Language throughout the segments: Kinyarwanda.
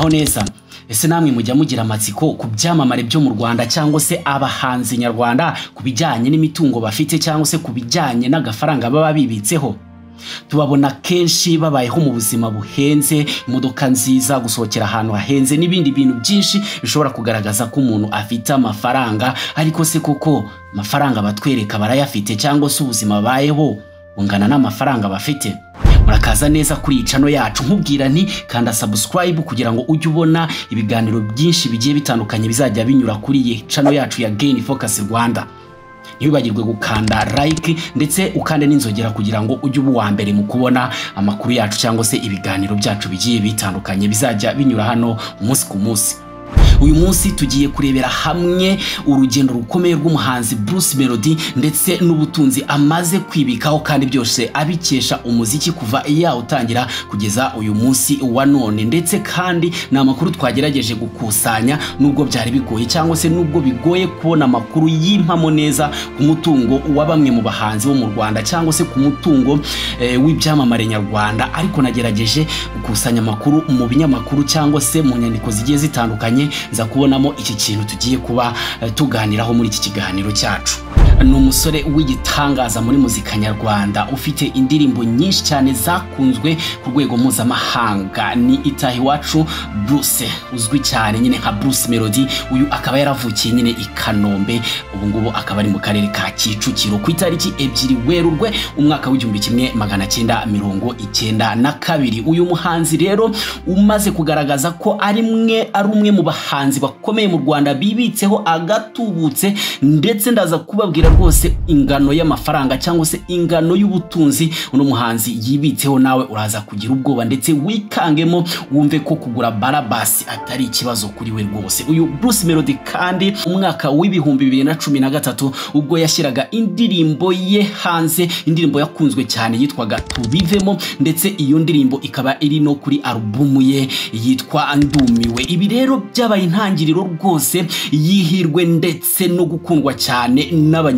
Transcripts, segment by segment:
muraho neza. Ese namwe mujya mugira amatsiko ku byamamare byo mu Rwanda cyangwa se abahanzi nyarwanda kubijyanye n'imitungo bafite cyangwa se kubijyanye n'agafaranga baba bibitseho? Tubabona kenshi babayeho mu buzima buhenze, imodoka nziza, gusohokera ahantu hahenze n'ibindi bintu byinshi bishobora kugaragaza ko umuntu afite amafaranga. Ariko se koko amafaranga batwereka barayafite cyangwa se ubuzima bayeho bungana n'amafaranga bafite? Murakaza neza kuri channel yacu, nkubwira nti kanda subscribe kugira ngo ujye ubona ibiganiro byinshi bigiye bitandukanye bizajya binyura kuri iyi channel yacu ya Gain Focus Rwanda. Ntibibagirwe gukanda like ndetse ukande n'inzogera kugira ngo ujye uwa mbere mu kubona amakuru yacu cyangwa se ibiganiro byacu bigiye bitandukanye bizajya binyura hano umunsi ku munsi. Uyu munsi tugiye kurebera hamwe urugendo rukomeye rw'umuhanzi Bruce Melody ndetse n'ubutunzi amaze kwibikaho, kandi byose abikesha umuziki kuva yawutangira kugeza uyu munsi wa none. Ndetse kandi na makuru twagerageje gukusanya, nubwo byari bigoye cyangwa se nubwo bigoye kubona amakuru y'impamo neza ku mutungo wa bamwe mu bahanzi bo mu Rwanda cyangwa se ku mutungo w'ibyamamare nyarwanda, ariko nagerageje gukusanya amakuru mu binyamakuru cyangwa se mu nyandiko zigiye zitandukanye za kubonamo iki kintu tugiye kuba tuganiraho muri iki kiganiro cyacu. Ni umusore w'igitangaza muri muzika nyarwanda ufite indirimbo nyinshi cyane zakunzwe ku rwego mpuzamahanga. Ni Itahiwacu Bruce, uzwi cyane nyine nka Bruce Melody. Uyu akaba yaravukiye nyine i Kanombe, ubu ngubu akaba ari mu karere ka Kicukiro ku itariki 2 Werurwe umwaka w'1992. Uyu muhanzi rero umaze kugaragaza ko ari umwe mu bahanzi bakomeye mu Rwanda bibitseho agatubutse, ndetse ndaza kubabwira rwose ingano y'amafaranga cyangwa se ingano y'ubutunzi uno muhanzi yibitseho. Nawe uraza kugira ubwoba ndetse wikangemo wumve ko kugura Barabasi atari ikibazo kuri we rwose. Uyu Bruce Melody kandi umwaka w'2013 ubwo yashyiraga indirimbo ye hanze, indirimbo yakunzwe cyane yitwaga Tubivemo, ndetse iyo ndirimbo ikaba iri no kuri album ye yitwa Ndumiwe. Ibi rero byabaye intangiriro rwose yihirwe ndetse no gukundwa cyane n'abanyarwanda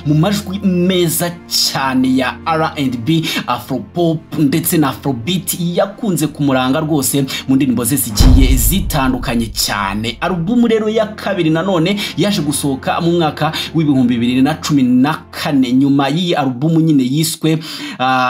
mu majwi meza cyane ya R&B, Afropop ndetse na Afrobeat yakunze kumuranga rwose mu ndirimbo ze zigiye zitandukanye cyane. Album rero ya kabiri nanone yaje gusohoka mu mwaka w'2014. Nyuma y'iyi album nyine yiswe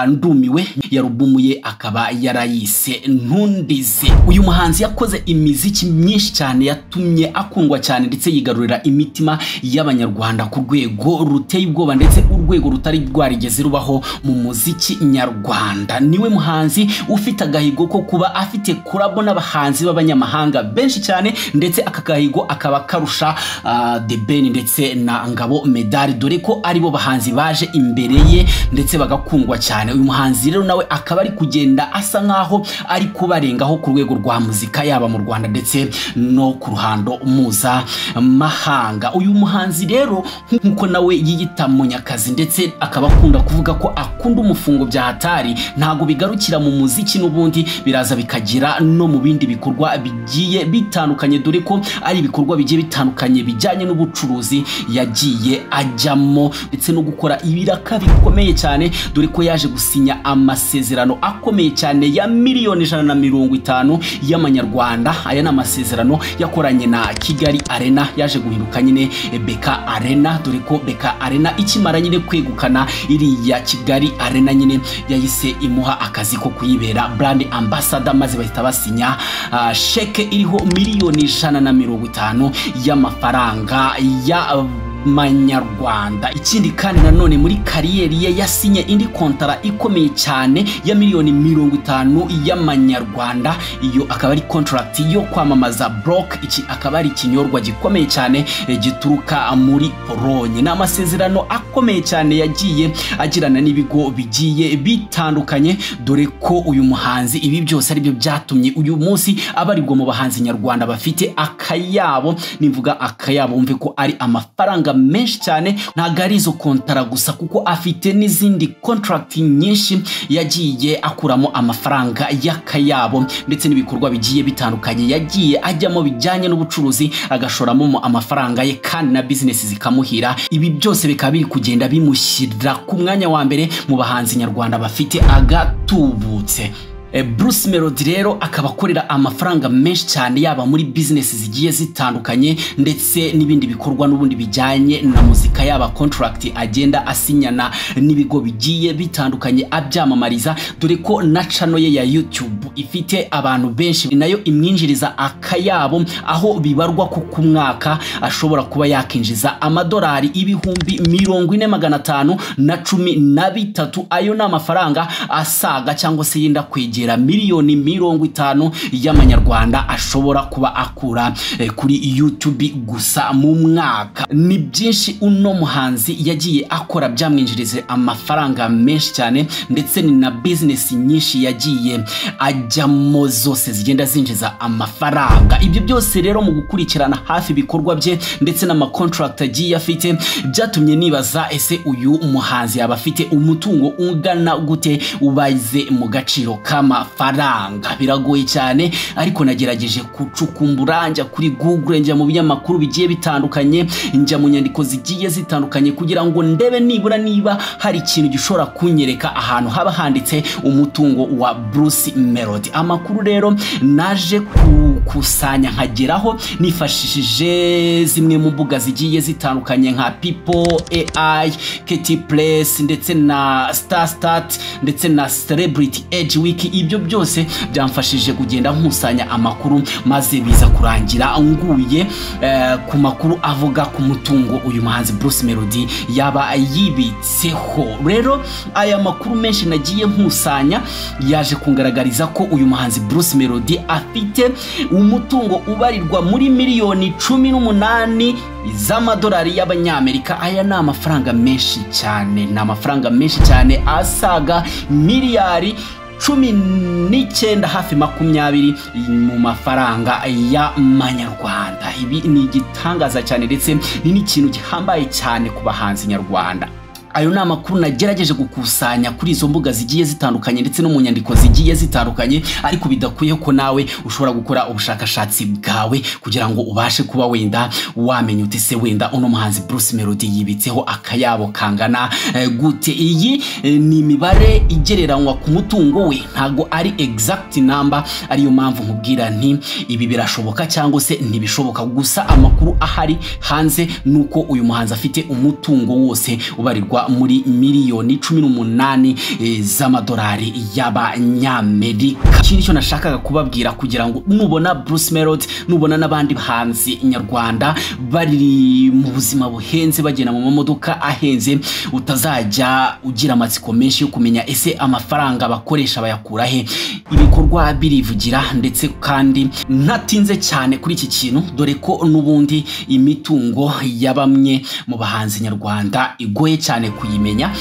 Ndumiwe, ya album ye akaba yarayise Ntundize. Uyu muhanzi yakoze imiziki myinshi cyane yatumye akundwa cyane ndetse yigarurira imitima y'abanyarwanda ku rwego ruteye ubwoba, ndetse urwego rutari rwarigeze rubaho mu muziki nyarwanda. Niwe muhanzi ufite agahigo ko kuba afite kurabo n'abahanzi b'abanyamahanga benshi cyane, ndetse aka gahigo akaba karusha The Ben ndetse na Ngabo Medali, dore ko aribo bahanzi baje imbere ye ndetse bagakundwa cyane. Uyu muhanzi rero nawe akaba ari kugenda asa nkaho ari kubarengaho ku rwego rwa muzika, yaba mu Rwanda ndetse no ku ruhando mpuzamahanga. Uyu muhanzi rero nkuko nawe yiyita Munyakazi ndetse akaba akunda kuvuga ko akunda umufungo bya hatari, ntago bigarukira mu muziki, n'ubundi biraza bikagira no mu bindi bikorwa bigiye bitandukanye, dore ko ari ibikorwa bigiye bitandukanye bijyanye n'ubucuruzi yagiye ajyamo ndetse no gukora ibiraka bikomeye cyane, dore ko yaje gusinya amasezerano akomeye cyane ya miliyoni 150 y'amanyarwanda. Aya ni amasezerano yakoranye na Kigali Arena, yaje guhinduka nyine Beka Arena, dore ko Beka Arena ikimara nyine kwegukana iriya Kigali Arena nyine yahise imuha akazi ko kuyibera brand ambassador, maze bahita basinya sheke iriho miliyoni 150 y'amafaranga ya manyarwanda. Ikindi kandi nanone muri kariyeri ye yasinye indi kontara ikomeye cyane ya miliyoni 50 y'amanyarwanda. Iyo akaba ari contract yo kwamamaza Block. Iki akaba ari ikinyorwa gikomeye cyane gituruka muri Polonye. Na amasezerano akomeye cyane yagiye agirana n'ibigo bigiye bitandukanye, dore ko uyu muhanzi ibi byose ari byo byatumye uyu munsi abarirwa mu bahanzi nyarwanda bafite akayabo. Nivuga akayabo umve ko ari amafaranga menshi cyane, ntago ari izo kontara gusa kuko afite n'izindi contract nyinshi yagiye akuramo amafaranga y'akayabo, ndetse n'ibikorwa bigiye bitandukanye yagiye ajyamo bijyanye n'ubucuruzi agashoramo amafaranga ye, kandi na business zikamuhira. Ibi byose bikaba biri kugenda bimushyira ku mwanya wa mbere mu bahanzi nyarwanda bafite agatubutse. Bruce Melody rero akaba akorera amafaranga menshi cyane yaba muri business zigiye zitandukanye ndetse n'ibindi bikorwa n'ubundi bijyanye na muzika, yaba contract agenda asinyana n'ibigo bigiye bitandukanye abyamamariza, dore ko na channel ye ya YouTube ifite abantu benshi nayo imwinjiriza akayabo, aho bibarwa ko ku mwaka ashobora kuba yakinjiza amadolari ibihumbi 4513. Ayo ni amafaranga asaga cyangwa se yenda kwegera miliyoni 50 y'amanyarwanda ashobora kuba akura kuri YouTube gusa mu mwaka. Ni byinshi uno muhanzi yagiye akora byamwinjirize amafaranga menshi cyane, ndetse ni na business nyinshi yagiye ajyamo zose zigenda zinjiza amafaranga. Ibyo byose rero mu gukurikirana hafi ibikorwa bye ndetse n'ama contract agiye afite, byatumye nibaza ese uyu muhanzi yaba afite umutungo ungana gute ubayize mu gaciro k'amafaranga. Biragoye cyane, ariko nagerageje kucukumbura, njya kuri Google, njya mu binyamakuru bigiye bitandukanye, njya mu nyandiko zigiye zitandukanye kugira ngo ndebe nibura niba hari ikintu gishobora kunyereka ahantu haba handitse umutungo wa Bruce Melody. Amakuru rero naje kukusanya nkageraho nifashishije zimwe mu mbuga zigiye zitandukanye nka People AI, KT Press ndetse na Stat ndetse na Celebrity Edge Week. Ibyo byose byamfashije kugenda nkusanya amakuru, maze biza kurangira nguye ku makuru avuga ku mutungo uyu muhanzi Bruce Melody yaba yibitseho. Rero aya makuru menshi nagiye nkusanya yaje kungaragariza ko uyu muhanzi Bruce Melody afite umutungo ubarirwa muri miliyoni 18 z'amadolari y'abanyamerika. Aya ni amafaranga menshi cyane, ni amafaranga menshi cyane asaga miliyari 19 hafi 20 mu mafaranga y'amanyarwanda. Ibi ni igitangaza cyane ndetse ni n'ikintu gihambaye cyane ku bahanzi nyarwanda. Ayo ni amakuru nagerageje gukusanya kuri izo mbuga zigiye zitandukanye ndetse no mu nyandiko zigiye zitandukanye, ariko bidakuye ko nawe ushobora gukora ubushakashatsi bwawe kugira ngo ubashe kuba wenda wamenya utese wenda uno muhanzi Bruce Melody yibitseho akayabo kangana gute. Iyi ni imibare igereranywa ku mutungo we, ntago ari exact number, ariyo mpamvu nkubwira nti ibi birashoboka cyangwa se ntibishoboka. Gusa amakuru ahari hanze nuko uyu muhanzi afite umutungo wose ubarirwa muri miliyoni 18 z'amadolari y'abanyamerika. Ikindi cyo nashakaga kubabwira kugira ngo nubona Bruce Melody, nubona n'abandi bahanzi nyarwanda bari mu buzima buhenze bagena mu mamodoka ahenze, utazajya ugira amatsiko menshi yo kumenya ese amafaranga bakoresha bayakura he. Ibikorwa birivugira, ndetse kandi ntatinze cyane kuri iki kintu, dore ko nubundi imitungo ya bamwe mu bahanzi nyarwanda igoye cyane kuyimenya.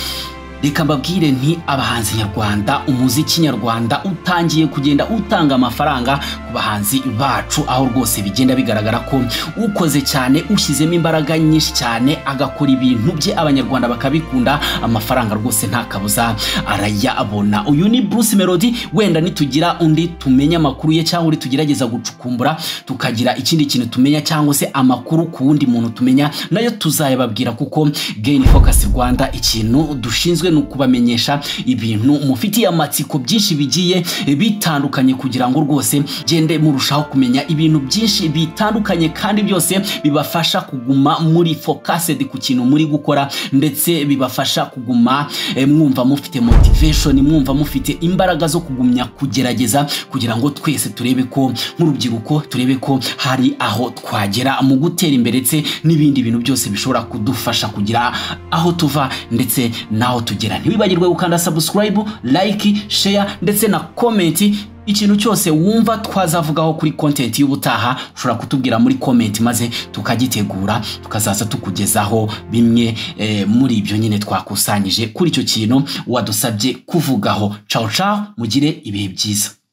Reka mbabwire nti abahanzi nyarwanda, umuziki nyarwanda utangiye kugenda utanga amafaranga ku bahanzi bacu, aho rwose bigenda bigaragara ko ukoze cyane, ushyizemo imbaraga nyinshi cyane, agakora ibintu bye abanyarwanda bakabikunda, amafaranga rwose nta kabuza arayabona. Uyu ni Bruce Melody. Wenda nitugira undi tumenya amakuru ye cyangwa uri tugerageza gucukumbura tukagira ikindi kintu tumenya cyangwa se amakuru ku wundi muntu tumenya, nayo tuzayababwira, kuko Gain Focus Rwanda ikintu dushinzwe nukubamenyesha ibintu mufitiye amatsiko byinshi bigiye bitandukanye, kugira ngo rwose gende murushaho kumenya ibintu byinshi bitandukanye, kandi byose bibafasha kuguma muri focused ku kintu muri gukora, ndetse bibafasha kuguma mwumva mufite motivation, mwumva mufite imbaraga zo kugumya kugerageza, kugira ngo twese turebe ko nk'urubyiruko turebe ko hari aho twagera mu gutera imbere, ndetse n'ibindi bintu byose bishobora kudufasha kugira aho tuva ndetse naho tugera. Ntiwibagirwe gukanda subscribe, like, share ndetse na comment. Ikintu cyose wumva twazavugaho kuri content y'ubutaha ushobora kutubwira muri comment, maze tukagitegura tukazaza tukugezaho bimwe muri ibyo nyine twakusanyije kuri icyo kintu wadusabye kuvugaho. Ciao ciao, mugire ibihe byiza.